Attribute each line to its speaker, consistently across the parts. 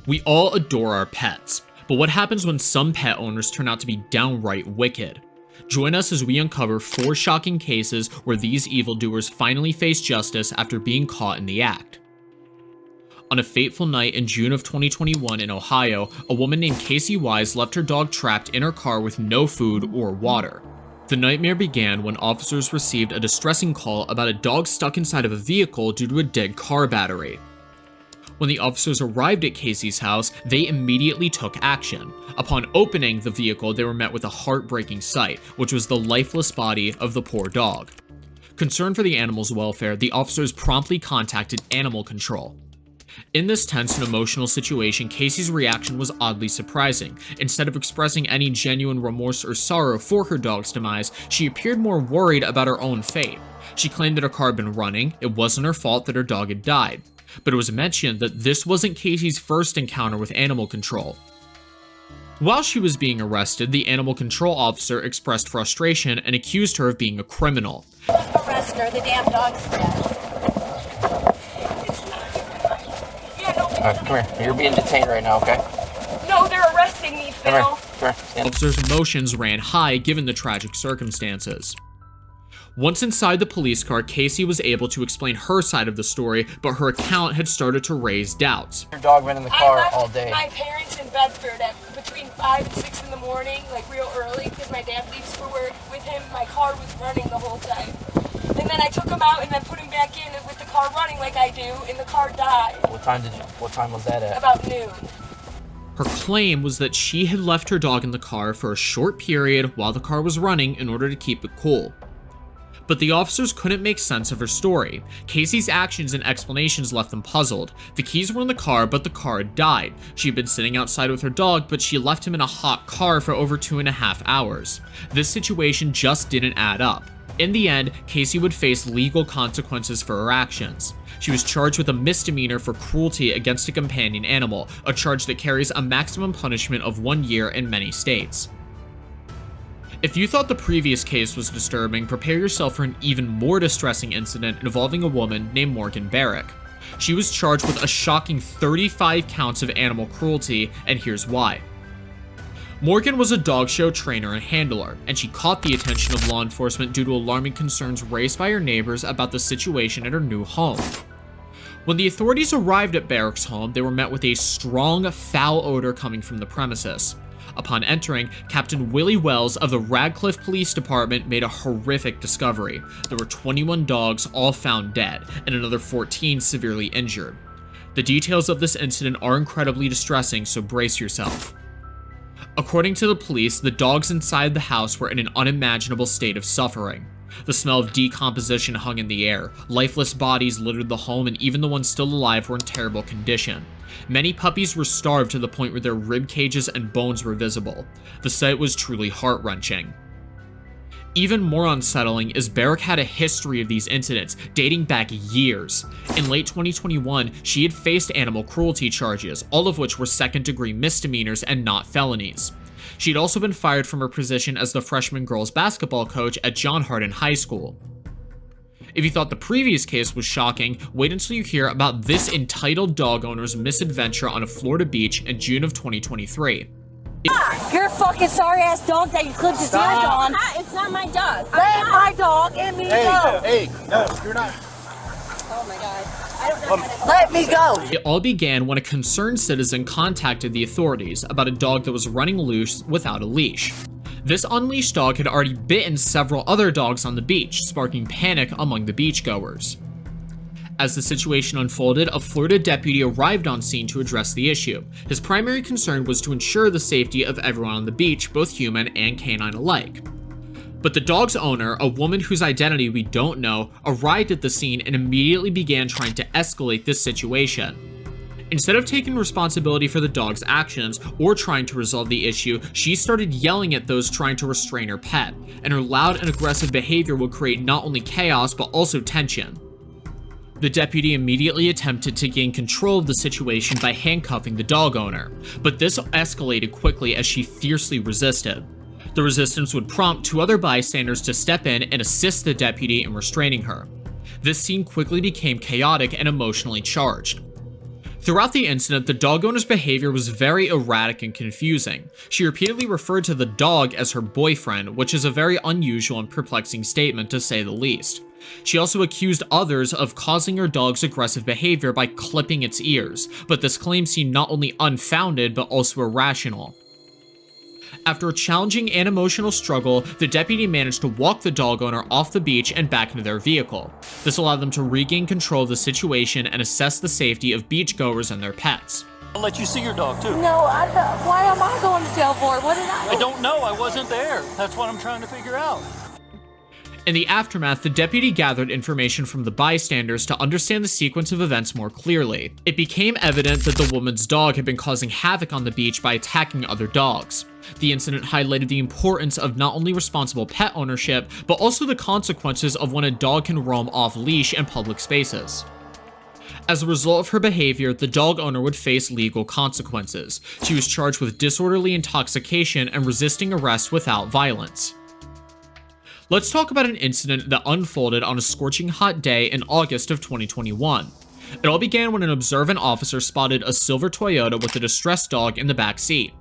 Speaker 1: We all adore our pets, but what happens when some pet owners turn out to be downright wicked? Join us as we uncover 4 shocking cases where these evildoers finally face justice after being caught in the act. On a fateful night in June of 2021 in Ohio, a woman named Casey Wise left her dog trapped in her car with no food or water. The nightmare began when officers received a distressing call about a dog stuck inside of a vehicle due to a dead car battery. When the officers arrived at Casey's house, they immediately took action. Upon opening the vehicle, they were met with a heartbreaking sight, which was the lifeless body of the poor dog. Concerned for the animal's welfare, the officers promptly contacted animal control. In this tense and emotional situation, Casey's reaction was oddly surprising. Instead of expressing any genuine remorse or sorrow for her dog's demise, she appeared more worried about her own fate. She claimed that her car had been running, it wasn't her fault that her dog had died. But it was mentioned that this wasn't Casey's first encounter with animal control. While she was being arrested, the animal control officer expressed frustration and accused her of being a criminal.
Speaker 2: Arrest her, the damn dog's dead.
Speaker 3: Come here. You're being detained right now, okay?
Speaker 2: No, they're arresting me, Phil.
Speaker 3: Come here.
Speaker 1: The officer's emotions ran high given the tragic circumstances. Once inside the police car, Casey was able to explain her side of the story, but her account had started to raise doubts.
Speaker 3: Your dog been in the car all day.
Speaker 2: My parents in Bedford at between 5 and 6 in the morning, like real early, because my dad leaves for work with him. My car was running the whole time. And then I took him out and then put him back in with the car running like I do, and the car died.
Speaker 3: What time was that at?
Speaker 2: About noon.
Speaker 1: Her claim was that she had left her dog in the car for a short period while the car was running in order to keep it cool. But the officers couldn't make sense of her story. Casey's actions and explanations left them puzzled. The keys were in the car, but the car had died. She had been sitting outside with her dog, but she left him in a hot car for over 2.5 hours. This situation just didn't add up. In the end, Casey would face legal consequences for her actions. She was charged with a misdemeanor for cruelty against a companion animal, a charge that carries a maximum punishment of 1 year in many states. If you thought the previous case was disturbing, prepare yourself for an even more distressing incident involving a woman named Morgan Barrick. She was charged with a shocking 35 counts of animal cruelty, and here's why. Morgan was a dog show trainer and handler, and she caught the attention of law enforcement due to alarming concerns raised by her neighbors about the situation at her new home. When the authorities arrived at Barrick's home, they were met with a strong, foul odor coming from the premises. Upon entering, Captain Willie Wells of the Radcliffe Police Department made a horrific discovery. There were 21 dogs, all found dead, and another 14 severely injured. The details of this incident are incredibly distressing, so brace yourself. According to the police, the dogs inside the house were in an unimaginable state of suffering. The smell of decomposition hung in the air, lifeless bodies littered the home, and even the ones still alive were in terrible condition. Many puppies were starved to the point where their rib cages and bones were visible. The sight was truly heart-wrenching. Even more unsettling is Barrick had a history of these incidents, dating back years. In late 2021, she had faced animal cruelty charges, all of which were second-degree misdemeanors and not felonies. She had also been fired from her position as the freshman girls basketball coach at John Hardin High School. If you thought the previous case was shocking, wait until you hear about this entitled dog owner's misadventure on a Florida beach in June of 2023.
Speaker 2: You're a fucking sorry-ass dog that you clipped his ears on. It's not my dog. Let my dog and me go.
Speaker 3: Hey, no, you're not.
Speaker 2: Oh my god. I don't know how to... Let me go.
Speaker 1: It all began when a concerned citizen contacted the authorities about a dog that was running loose without a leash. This unleashed dog had already bitten several other dogs on the beach, sparking panic among the beachgoers. As the situation unfolded, a Florida deputy arrived on scene to address the issue. His primary concern was to ensure the safety of everyone on the beach, both human and canine alike. But the dog's owner, a woman whose identity we don't know, arrived at the scene and immediately began trying to escalate this situation. Instead of taking responsibility for the dog's actions or trying to resolve the issue, she started yelling at those trying to restrain her pet, and her loud and aggressive behavior would create not only chaos but also tension. The deputy immediately attempted to gain control of the situation by handcuffing the dog owner, but this escalated quickly as she fiercely resisted. The resistance would prompt 2 other bystanders to step in and assist the deputy in restraining her. This scene quickly became chaotic and emotionally charged. Throughout the incident, the dog owner's behavior was very erratic and confusing. She repeatedly referred to the dog as her boyfriend, which is a very unusual and perplexing statement to say the least. She also accused others of causing her dog's aggressive behavior by clipping its ears, but this claim seemed not only unfounded but also irrational. After a challenging and emotional struggle, the deputy managed to walk the dog owner off the beach and back into their vehicle. This allowed them to regain control of the situation and assess the safety of beachgoers and their pets.
Speaker 4: I'll let you see your dog too.
Speaker 2: No, why am I going to jail for? What did I do?
Speaker 4: I don't know. I wasn't there. That's what I'm trying to figure out.
Speaker 1: In the aftermath, the deputy gathered information from the bystanders to understand the sequence of events more clearly. It became evident that the woman's dog had been causing havoc on the beach by attacking other dogs. The incident highlighted the importance of not only responsible pet ownership, but also the consequences of when a dog can roam off-leash in public spaces. As a result of her behavior, the dog owner would face legal consequences. She was charged with disorderly intoxication and resisting arrest without violence. Let's talk about an incident that unfolded on a scorching hot day in August of 2021. It all began when an observant officer spotted a silver Toyota with a distressed dog in the back seat.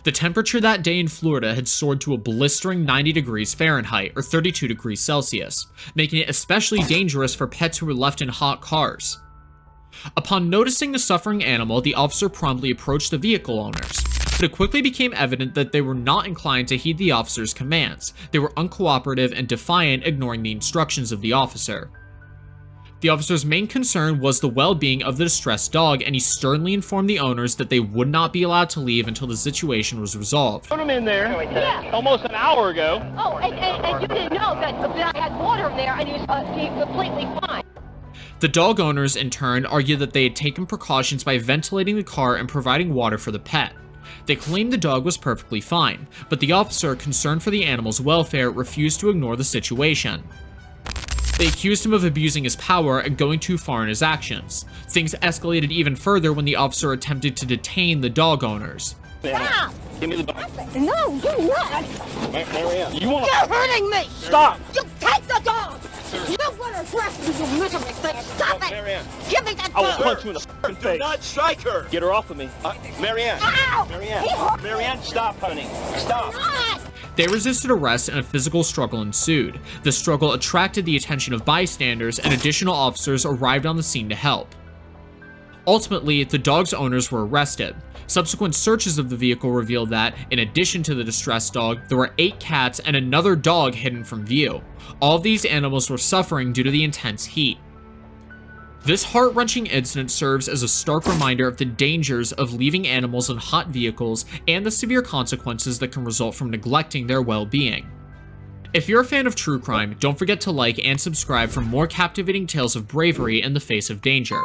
Speaker 1: The temperature that day in Florida had soared to a blistering 90 degrees Fahrenheit or 32 degrees Celsius, making it especially dangerous for pets who were left in hot cars. Upon noticing the suffering animal, the officer promptly approached the vehicle owners. But it quickly became evident that they were not inclined to heed the officer's commands. They were uncooperative and defiant, ignoring the instructions of the officer. The officer's main concern was the well-being of the distressed dog, and he sternly informed the owners that they would not be allowed to leave until the situation was resolved.
Speaker 5: Put him in there almost an hour ago. Oh, and you didn't know that I had water in there and he was completely fine.
Speaker 1: The dog owners, in turn, argued that they had taken precautions by ventilating the car and providing water for the pet. They claimed the dog was perfectly fine, but the officer, concerned for the animal's welfare, refused to ignore the situation. They accused him of abusing his power and going too far in his actions. Things escalated even further when the officer attempted to detain the dog owners.
Speaker 5: Stop!
Speaker 4: Give me the dog.
Speaker 5: No, you're not!
Speaker 4: Marianne, you want
Speaker 5: You're hurting me!
Speaker 4: Stop!
Speaker 5: You take the dog! You want to arrest me, you miserable thing! Stop it!
Speaker 4: Marianne.
Speaker 5: Give me that
Speaker 4: I will
Speaker 5: dog!
Speaker 4: punch you in the f***ing face. Do not strike her. Get her off of me. Marianne.
Speaker 5: Ow!
Speaker 4: Marianne.
Speaker 5: He hurt me.
Speaker 4: Marianne, stop, honey. Stop.
Speaker 5: Not!
Speaker 1: They resisted arrest and a physical struggle ensued. The struggle attracted the attention of bystanders, and additional officers arrived on the scene to help. Ultimately, the dog's owners were arrested. Subsequent searches of the vehicle revealed that, in addition to the distressed dog, there were 8 cats and another dog hidden from view. All of these animals were suffering due to the intense heat. This heart-wrenching incident serves as a stark reminder of the dangers of leaving animals in hot vehicles and the severe consequences that can result from neglecting their well-being. If you're a fan of true crime, don't forget to like and subscribe for more captivating tales of bravery in the face of danger.